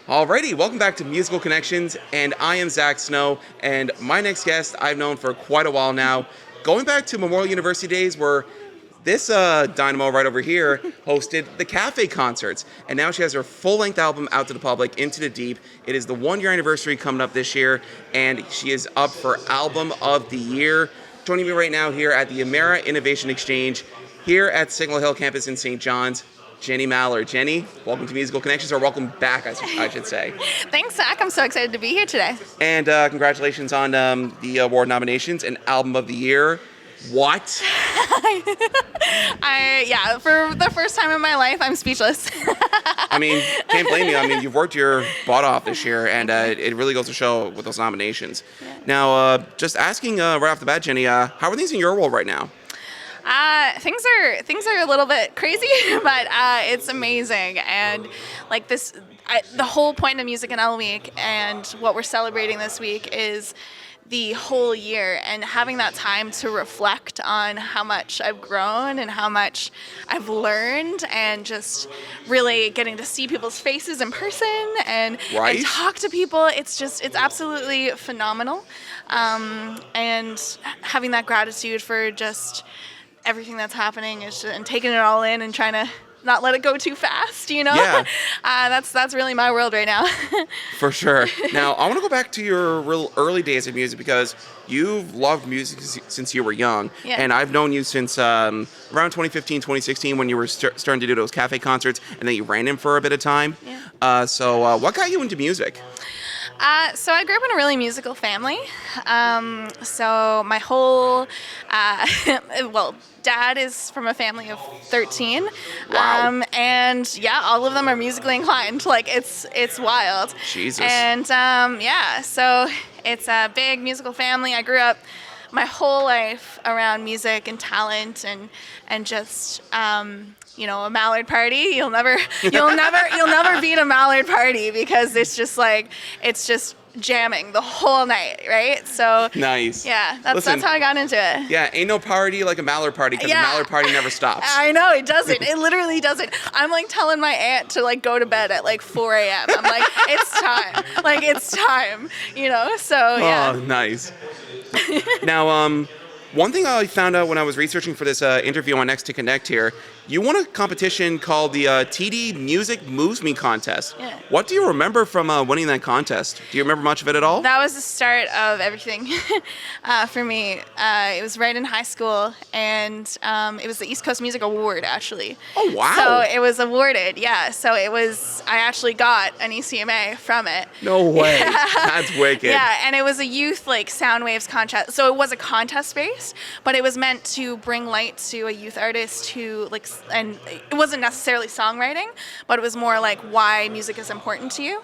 Alrighty, welcome back to Musical Connections, and I am Zach Snow, and my next guest I've known for quite a while now, going back to Memorial University days where this dynamo right over here hosted the Cafe concerts, and now she has her full-length album out to the public, Into the Deep. It is the one-year anniversary coming up this year, and she is up for Album of the Year. Joining me right now here at the Amera Innovation Exchange, here at Signal Hill campus in St. John's, Jenny Mallard. Jenny, welcome to Musical Connections, or welcome back, I should say. Thanks, Zach. I'm so excited to be here today. And congratulations on the award nominations and Album of the Year. What? For the first time in my life, I'm speechless. I mean, can't blame you. I mean, you've worked your butt off this year, and it really goes to show with those nominations. Yeah. Now, just asking right off the bat, Jenny, how are things in your world right now? Things are a little bit crazy, but it's amazing. And like the whole point of MusicNL week and what we're celebrating this week is the whole year, and having that time to reflect on how much I've grown and how much I've learned, and just really getting to see people's faces in person and talk to people. It's absolutely phenomenal. And having that gratitude for just everything that's happening and taking it all in and trying to not let it go too fast, you know? Yeah. That's really my world right now. For sure. Now, I want to go back to your real early days of music, because you've loved music since you were young. Yeah. And I've known you since around 2015, 2016, when you were starting to do those cafe concerts, and then you ran them for a bit of time. Yeah. So what got you into music? So I grew up in a really musical family. So my whole, dad is from a family of 13. Wow. And yeah, all of them are musically inclined. Like it's wild. Jesus. And so it's a big musical family. I grew up my whole life around music and talent and just a Mallard party. You'll never beat a Mallard party, because it's just jamming the whole night, right? So nice. Yeah, that's how I got into it. Yeah, ain't no party like a Mallard party, because a Mallard party never stops. I know, it doesn't. It literally doesn't. I'm like telling my aunt to like go to bed at like 4 a.m. I'm like, it's time, so yeah. Oh, nice. Now, one thing I found out when I was researching for this interview on Next to Connect here, you won a competition called the TD Music Moves Me contest. Yeah. What do you remember from winning that contest? Do you remember much of it at all? That was the start of everything for me. It was right in high school, and it was the East Coast Music Award, actually. Oh, wow. So it was awarded, yeah. So I actually got an ECMA from it. No way. Yeah. That's wicked. Yeah, and it was a youth sound waves contest. So it was a contest based, but it was meant to bring light to a youth artist who and it wasn't necessarily songwriting, but it was more like why music is important to you.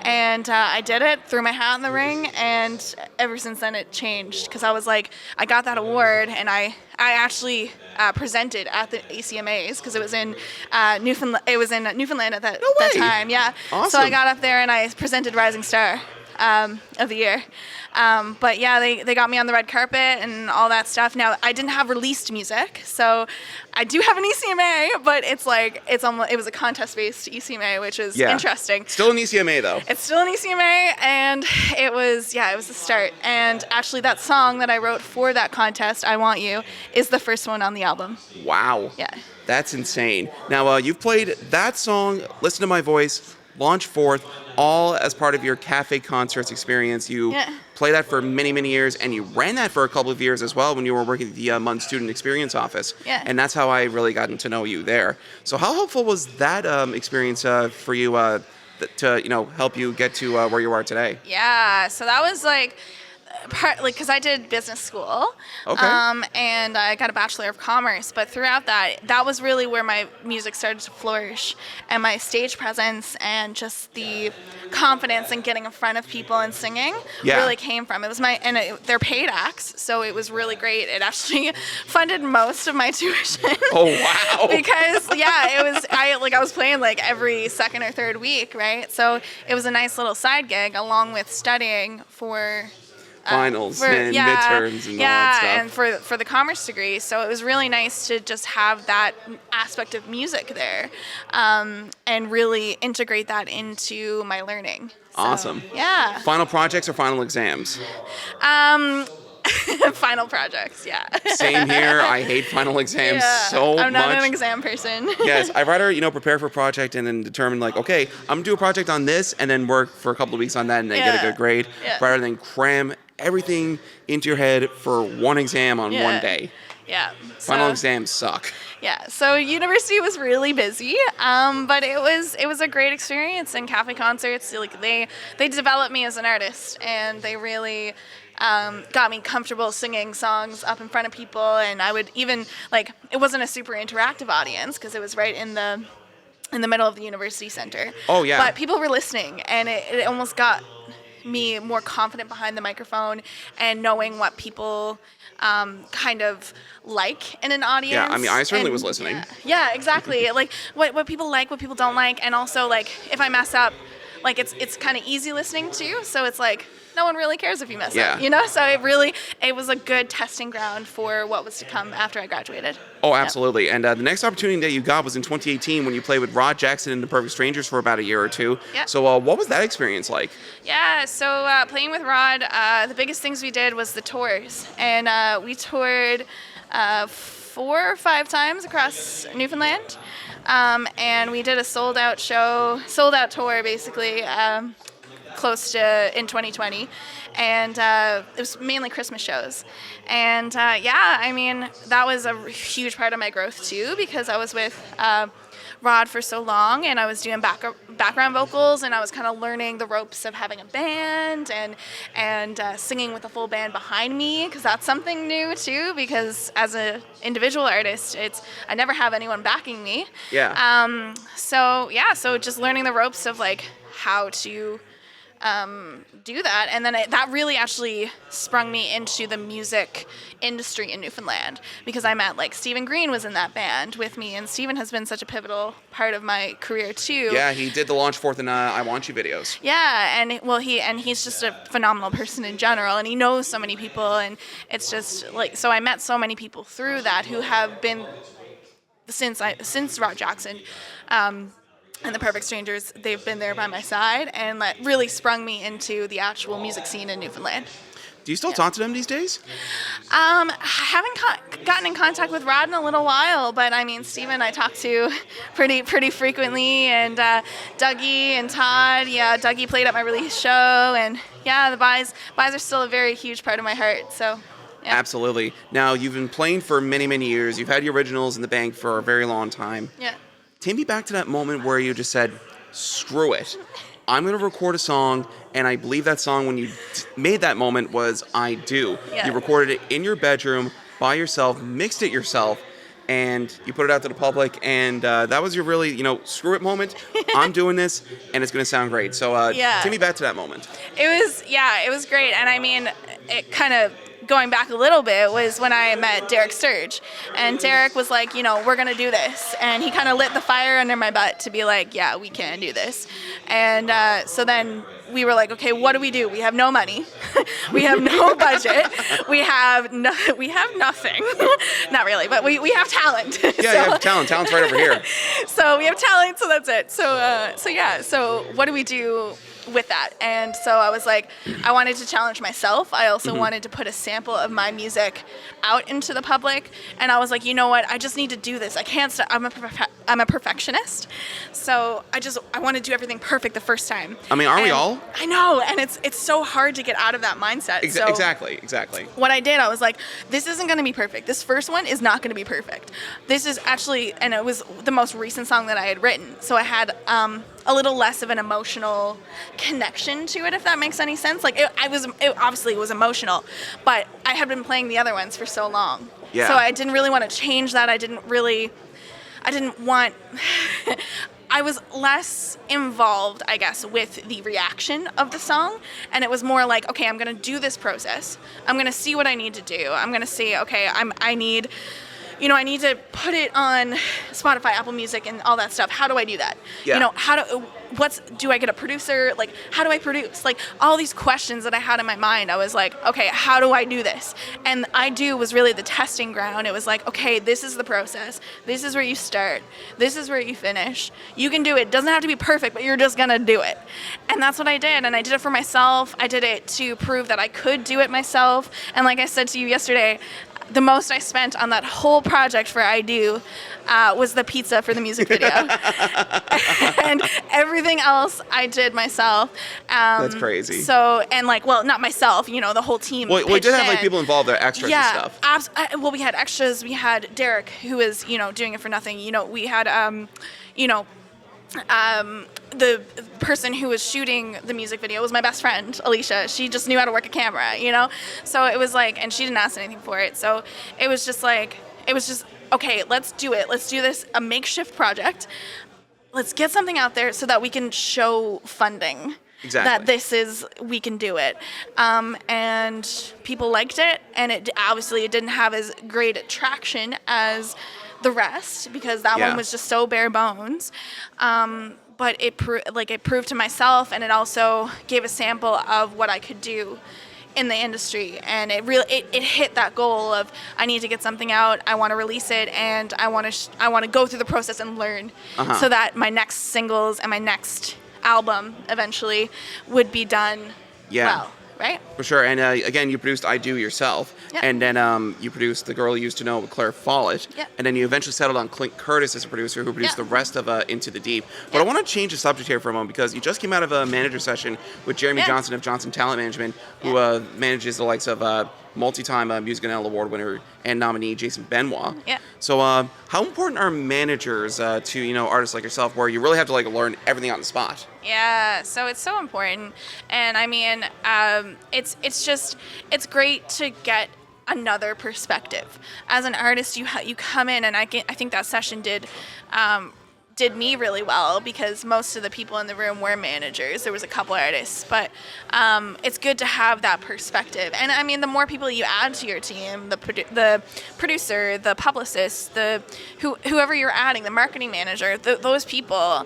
And I did it, threw my hat in the ring, and ever since then it changed, because I was like, I got that award, and I actually presented at the ACMAs, because it was in Newfoundland. It was in Newfoundland at that time. Yeah. Awesome. So I got up there and I presented Rising Star of the Year. But yeah, they got me on the red carpet and all that stuff. Now, I didn't have released music, so I do have an ECMA, but it was a contest-based ECMA, which is interesting. Still an ECMA, though. It's still an ECMA, and it was the start. And actually, that song that I wrote for that contest, I Want You, is the first one on the album. Wow. Yeah. That's insane. Now, you've played that song, Listen to My Voice, Launch Forth, all as part of your cafe concerts experience. You played that for many, many years, and you ran that for a couple of years as well when you were working at the MUN Student Experience Office. Yeah. And that's how I really gotten to know you there. So how helpful was that experience for you to help you get to where you are today? Yeah, so that was partly because I did business school, and I got a Bachelor of Commerce, but throughout that was really where my music started to flourish, and my stage presence and just the confidence in getting in front of people and singing really came from. It was they're paid acts, so it was really great. It actually funded most of my tuition. Oh, wow. Because I was playing every second or third week, right? So it was a nice little side gig along with studying for finals and midterms and all that stuff. And for the commerce degree. So it was really nice to just have that aspect of music there, and really integrate that into my learning. So, awesome. Yeah. Final projects or final exams? Final projects, yeah. Same here. I hate final exams so much. I'm not an exam person. Yes, I'd rather, prepare for a project and then determine okay, I'm gonna do a project on this and then work for a couple of weeks on that and then get a good grade, rather than cram everything into your head for one exam on one day. Yeah. Final exams suck. Yeah, so university was really busy, but it was a great experience. And cafe concerts, they developed me as an artist, and they really got me comfortable singing songs up in front of people. And I would even it wasn't a super interactive audience because it was right in the middle of the university center. Oh yeah. But people were listening, and it almost got me more confident behind the microphone and knowing what people kind of like in an audience. Yeah, I mean, I certainly was listening. Yeah, exactly. What people like, what people don't like, and also if I mess up, it's kind of easy listening to, so it's no one really cares if you mess up, So it was a good testing ground for what was to come after I graduated. Oh, absolutely. Yep. And the next opportunity that you got was in 2018 when you played with Rod Jackson and the Perfect Strangers for about a year or two. Yep. So what was that experience like? Yeah, so playing with Rod, the biggest things we did was the tours. And we toured 4 or 5 times across Newfoundland. And we did a sold-out tour, basically, close to in 2020, and it was mainly Christmas shows. And I mean, that was a huge part of my growth too, because I was with Rod for so long, and I was doing background vocals, and I was kind of learning the ropes of having a band and singing with a full band behind me, because that's something new too, because as an individual artist, I never have anyone backing me. Yeah. So just learning the ropes of how to do that, and then that really actually sprung me into the music industry in Newfoundland, because I met Stephen Green was in that band with me, and Stephen has been such a pivotal part of my career too. Yeah, he did the Launch Forth and I Want You videos. Yeah, and he's just a phenomenal person in general, and he knows so many people, and it's just so I met so many people through that who have been since Rod Jackson. And the Perfect Strangers, they've been there by my side, and really sprung me into the actual music scene in Newfoundland. Do you still talk to them these days? I haven't gotten in contact with Rod in a little while, but I mean, Steven I talk to pretty frequently, and Dougie and Todd. Yeah, Dougie played at my release show, and the Buys are still a very huge part of my heart. So. Yeah. Absolutely. Now, you've been playing for many, many years. You've had your originals in the bank for a very long time. Yeah. Take me back to that moment where you just said, screw it. I'm going to record a song, and I believe that song, when you made that moment, was I Do. Yeah. You recorded it in your bedroom by yourself, mixed it yourself, and you put it out to the public, and that was your really, screw it moment. I'm doing this, and it's going to sound great. So take me back to that moment. It was great, and I mean, it kind of... going back a little bit was when I met Derek Sturge, and Derek was like, we're gonna do this, and he kind of lit the fire under my butt to be like, yeah, we can do this. And so then we were like, okay, what do? We have no money, we have no budget, we have nothing. Not really, but we have talent. Yeah, you have talent. Talent's right over here. So we have talent, so that's it. So what do we do with that? And so I was like, I wanted to challenge myself. I also wanted to put a sample of my music out into the public, and I was like, you know what, I just need to do this. I can't stop. I'm a perfectionist, so I want to do everything perfect the first time. I mean, aren't we all? I know, and it's so hard to get out of that mindset. Exactly. What I did, I was like, this isn't going to be perfect. This first one is not going to be perfect. This is actually, and it was the most recent song that I had written, so I had a little less of an emotional connection to it, if that makes any sense. It obviously was emotional, but I had been playing the other ones for so long. Yeah. So I didn't really want to change that. I didn't want, I was less involved, I guess, with the reaction of the song, and it was more like, okay, I'm going to do this process. I'm going to see what I need to do. I'm going to see, okay, I need I need to put it on Spotify, Apple Music, and all that stuff. How do I do that? Yeah. Do I get a producer? Like, how do I produce? Like, all these questions that I had in my mind, I was like, okay, how do I do this? And I Do was really the testing ground. It was like, okay, this is the process. This is where you start. This is where you finish. You can do it. It doesn't have to be perfect, but you're just going to do it. And that's what I did. And I did it for myself. I did it to prove that I could do it myself. And like I said to you yesterday, the most I spent on that whole project for I Do was the pizza for the music video. And everything else I did myself. That's crazy. So, and not myself, the whole team. Well, we did have in. people involved, there, extras and stuff. Well, we had extras. We had Derek, who was, doing it for nothing. We had, the person who was shooting the music video was my best friend, Alicia. She just knew how to work a camera, So it was and she didn't ask anything for it. So it was just okay, let's do it. Let's do this, a makeshift project. Let's get something out there so that we can show funding. Exactly. That we can do it. And people liked it. And it didn't have as great traction as the rest, because that one was just so bare bones. But it proved to myself, and it also gave a sample of what I could do in the industry. And it hit that goal of, I need to get something out, I want to release it, and I want to go through the process and learn, so that my next singles and my next album eventually would be done well. Right? For sure. And again, you produced I Do yourself. Yep. And then you produced The Girl You Used to Know with Claire Follett. Yep. And then you eventually settled on Clint Curtis as a producer, who produced the rest of Into the Deep. But I want to change the subject here for a moment, because you just came out of a manager session with Jeremy Johnson of Johnson Talent Management, who manages the likes of multi-time MusicNL award winner and nominee Jason Benoit. Yeah. So how important are managers to artists like yourself, where you really have to learn everything on the spot? Yeah, so it's so important. And I mean, it's great to get another perspective. As an artist, you come in, and I think that session did me really well, because most of the people in the room were managers. There was a couple artists, but it's good to have that perspective. And I mean, the more people you add to your team, the producer, the publicist, whoever you're adding, the marketing manager, those people,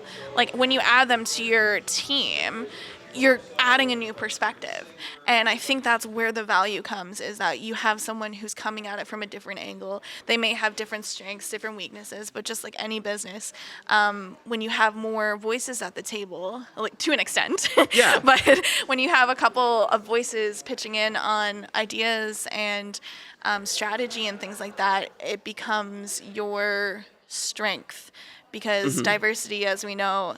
when you add them to your team, you're adding a new perspective. And I think that's where the value comes, is that you have someone who's coming at it from a different angle. They may have different strengths, different weaknesses, but just like any business, when you have more voices at the table, to an extent, but when you have a couple of voices pitching in on ideas and strategy and things like that, it becomes your strength, because diversity, as we know,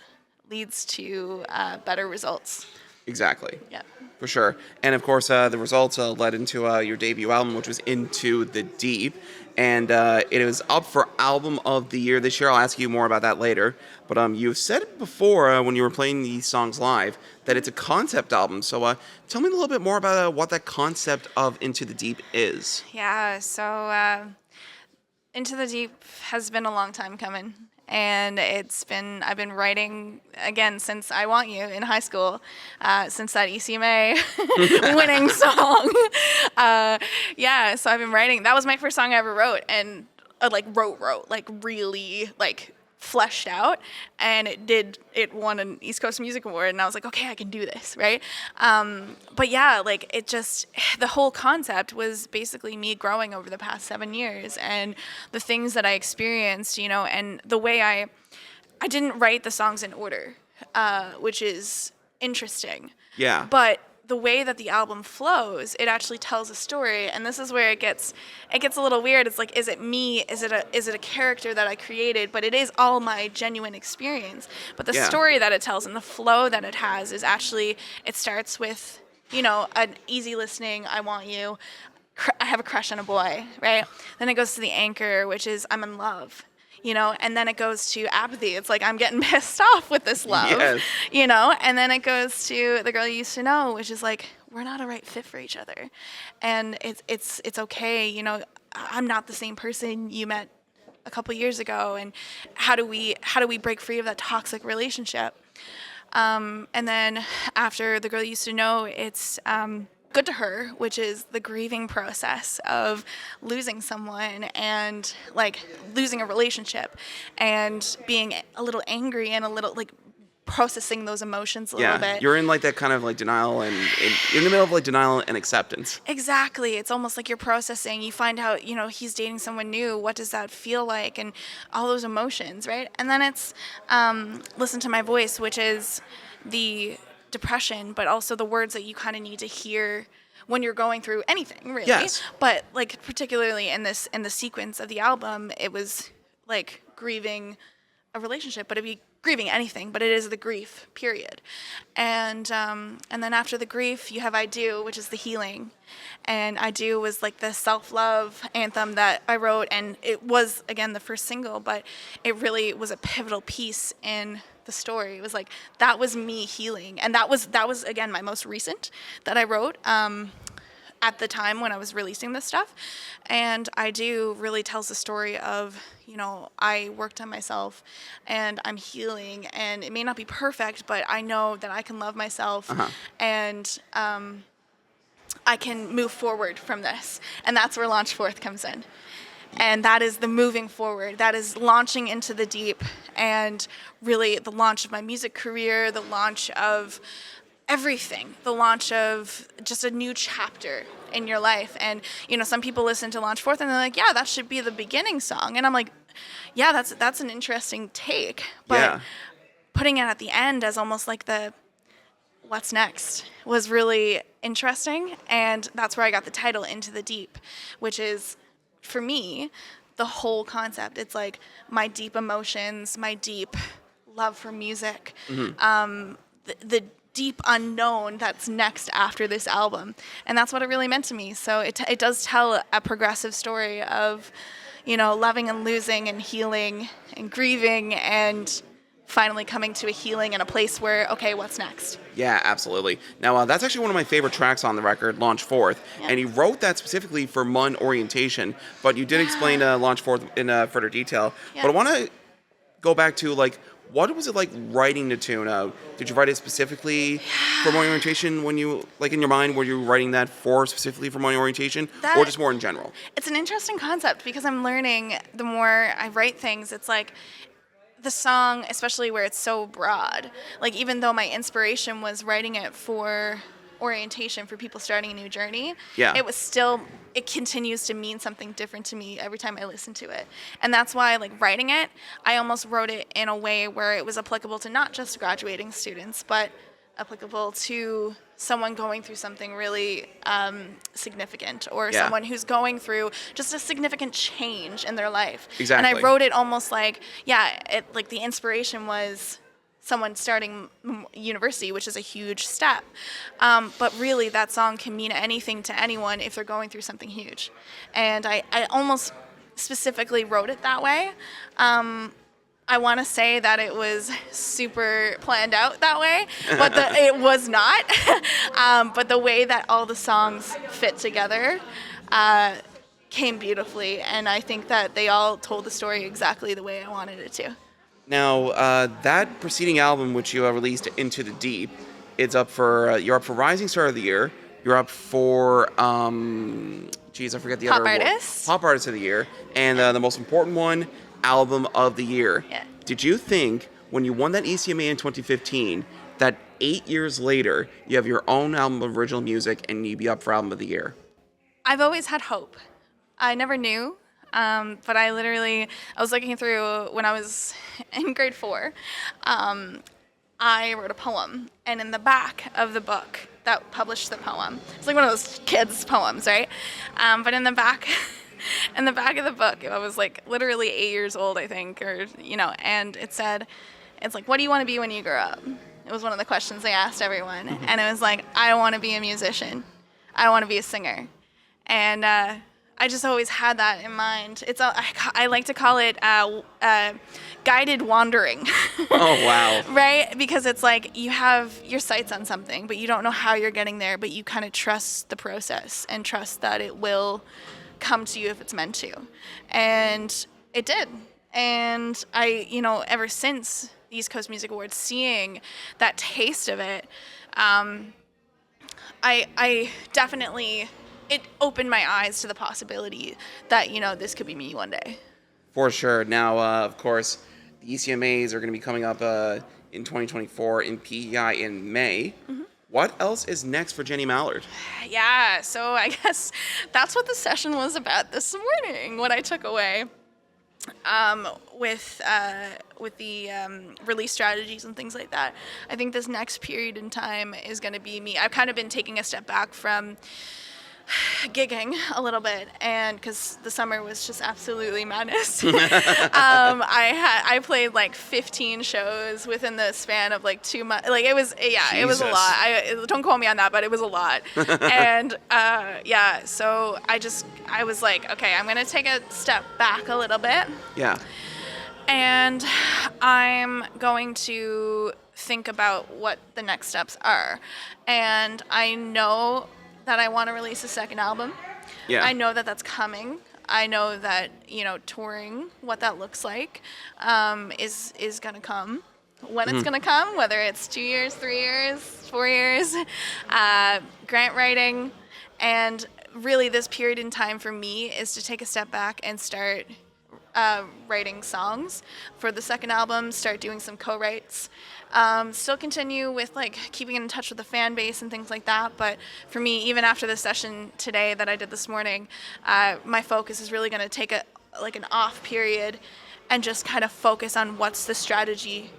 leads to better results. Exactly. Yeah. For sure. And of course, the results led into your debut album, which was Into the Deep. And it was up for Album of the Year this year. I'll ask you more about that later. But you've said it before when you were playing these songs live, that it's a concept album. So tell me a little bit more about what that concept of Into the Deep is. Yeah, so Into the Deep has been a long time coming. And I've been writing, again, since I Want You in high school, since that ECMA winning song. So I've been writing. That was my first song I ever wrote, and really fleshed out, and it won an East Coast Music Award, and I was like, okay, I can do this, right? But yeah, the whole concept was basically me growing over the past 7 years, and the things that I experienced, and the way I didn't write the songs in order, which is interesting. Yeah. But the way that the album flows, it actually tells a story, and this is where it gets a little weird. It's is it me? Is it a character that I created? But it is all my genuine experience. But the story that it tells and the flow that it has is actually, it starts with, an easy listening, I want you, I have a crush on a boy, right? Then it goes to the anchor, which is I'm in love. And then it goes to apathy. It's I'm getting pissed off with this love, and then it goes to The Girl You Used to Know, which is we're not a right fit for each other. And it's okay. I'm not the same person you met a couple years ago. And how do we break free of that toxic relationship? And then after The Girl You Used to Know, it's good to her, which is the grieving process of losing someone and like losing a relationship and being a little angry and a little like processing those emotions a little bit. You're in like that kind of like denial and you're in the middle of like denial and acceptance. Exactly. It's almost like you're processing. You find out, he's dating someone new. What does that feel like? And all those emotions, right? And then it's Listen to My Voice, which is the depression, but also the words that you kind of need to hear when you're going through anything, really. Yes. But like particularly in the sequence of the album, it was like grieving a relationship, but it'd be grieving anything, but it is the grief, period. And then after the grief, you have I Do, which is the healing. And I Do was like the self-love anthem that I wrote, and it was, again, the first single, but it really was a pivotal piece in the story. It was like, that was me healing. And that was again, my most recent that I wrote at the time when I was releasing this stuff. And I Do really tells the story of, I worked on myself and I'm healing, and it may not be perfect, but I know that I can love myself and I can move forward from this. And that's where Launch Forth comes in. And that is the moving forward. That is launching into the deep, and really the launch of my music career, the launch of everything, the launch of just a new chapter in your life. And, some people listen to Launch Forth and they're like, yeah, that should be the beginning song. And I'm like, yeah, that's an interesting take. But putting it at the end as almost like the what's next was really interesting. And that's where I got the title Into the Deep, which is, for me, the whole concept. It's like my deep emotions, my deep love for music, the deep unknown that's next after this album. And that's what it really meant to me. So it does tell a progressive story of, loving and losing and healing and grieving and finally coming to a healing and a place where, okay, what's next? Yeah, absolutely. Now, that's actually one of my favorite tracks on the record, Launch Forth. Yeah. And you wrote that specifically for MUN orientation, but you did explain Launch Forth in further detail. Yeah. But I want to go back to, like, what was it like writing the tune out? Did you write it specifically for MUN orientation when you, like in your mind, were you writing that specifically for MUN orientation or just more in general? It's an interesting concept because I'm learning the more I write things, it's like, the song, especially where it's so broad, like even though my inspiration was writing it for orientation for people starting a new journey, it continues to mean something different to me every time I listen to it. And that's why, like, writing it, I almost wrote it in a way where it was applicable to not just graduating students, but applicable to someone going through something really significant, or someone who's going through just a significant change in their life. Exactly. And I wrote it almost like, like the inspiration was someone starting university, which is a huge step. But really, that song can mean anything to anyone if they're going through something huge. And I almost specifically wrote it that way. I want to say that it was super planned out that way, but it was not. But the way that all the songs fit together came beautifully, and I think that they all told the story exactly the way I wanted it to. Now, that preceding album, which you released, Into the Deep, it's up for you're up for Rising Star of the Year. You're up for I forget the other award. Pop Artist of the Year, and the most important one, Album of the Year. Yeah. Did you think when you won that ECMA in 2015 that 8 years later you have your own album of original music and you'd be up for Album of the Year? I've always had hope. I never knew, but I was looking through when I was in grade 4. I wrote a poem, and in the back of the book that published the poem, it's like one of those kids' poems, right? But in the back of the book, I was like literally 8 years old, I think, and it said, it's like, what do you want to be when you grow up? It was one of the questions they asked everyone. Mm-hmm. And it was like, I want to be a musician. I want to be a singer. And I just always had that in mind. I like to call it guided wandering. Oh, wow. Right? Because it's like you have your sights on something, but you don't know how you're getting there, but you kind of trust the process and trust that it will come to you if it's meant to. And it did. And I, ever since the East Coast Music Awards, seeing that taste of it, I definitely, it opened my eyes to the possibility that, this could be me one day. For sure. Now, of course, the ECMAs are going to be coming up in 2024 in PEI in May. Mm-hmm. What else is next for Jenny Mallard? Yeah, so I guess that's what the session was about this morning, what I took away. With the release strategies and things like that. I think this next period in time is going to be me. I've kind of been taking a step back from gigging a little bit, and because the summer was just absolutely madness. I played like 15 shows within the span of like 2 months. Like it was, yeah, it was a lot. Don't quote me on that, but it was a lot. And so I was like, okay, I'm gonna take a step back a little bit. Yeah. And I'm going to think about what the next steps are. And I know that I want to release a second album. Yeah. I know that that's coming. I know that, touring, what that looks like, is going to come. When it's going to come, whether it's 2 years, 3 years, 4 years, grant writing. And really this period in time for me is to take a step back and start writing songs for the second album, start doing some co-writes. Still continue with like keeping in touch with the fan base and things like that. But for me, even after the session today that I did this morning, my focus is really going to take an off period and just kind of focus on what's the strategy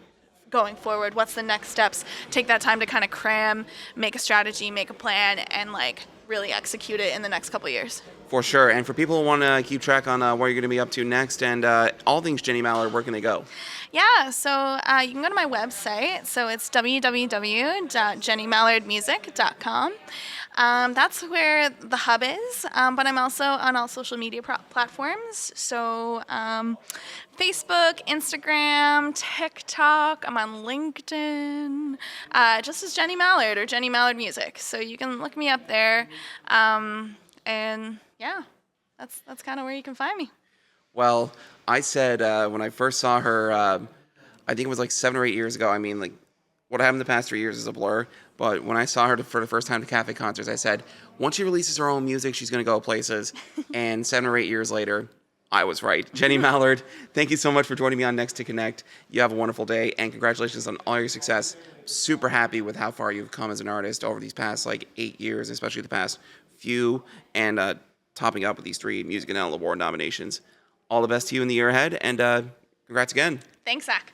going forward, what's the next steps. Take that time to kind of cram, make a strategy, make a plan, and like really execute it in the next couple of years. For sure. And for people who want to keep track on what you're going to be up to next and all things Jenny Mallard, where can they go? Yeah, so you can go to my website. So it's www.jennymallard.music.com. That's where the hub is, but I'm also on all social media platforms. So Facebook, Instagram, TikTok. I'm on LinkedIn, just as Jenny Mallard or Jenny Mallard Music. So you can look me up there, and yeah, that's kind of where you can find me. Well, I said when I first saw her, I think it was like 7 or 8 years ago. I mean, like, what happened the past 3 years is a blur. But when I saw her for the first time at cafe concerts, I said, once she releases her own music, she's going to go places. And 7 or 8 years later, I was right. Jenny Mallard, thank you so much for joining me on Next to Connect. You have a wonderful day, and congratulations on all your success. Super happy with how far you've come as an artist over these past 8 years, especially the past few, and topping up with these 3 MusicNL award nominations. All the best to you in the year ahead, and congrats again. Thanks, Zach.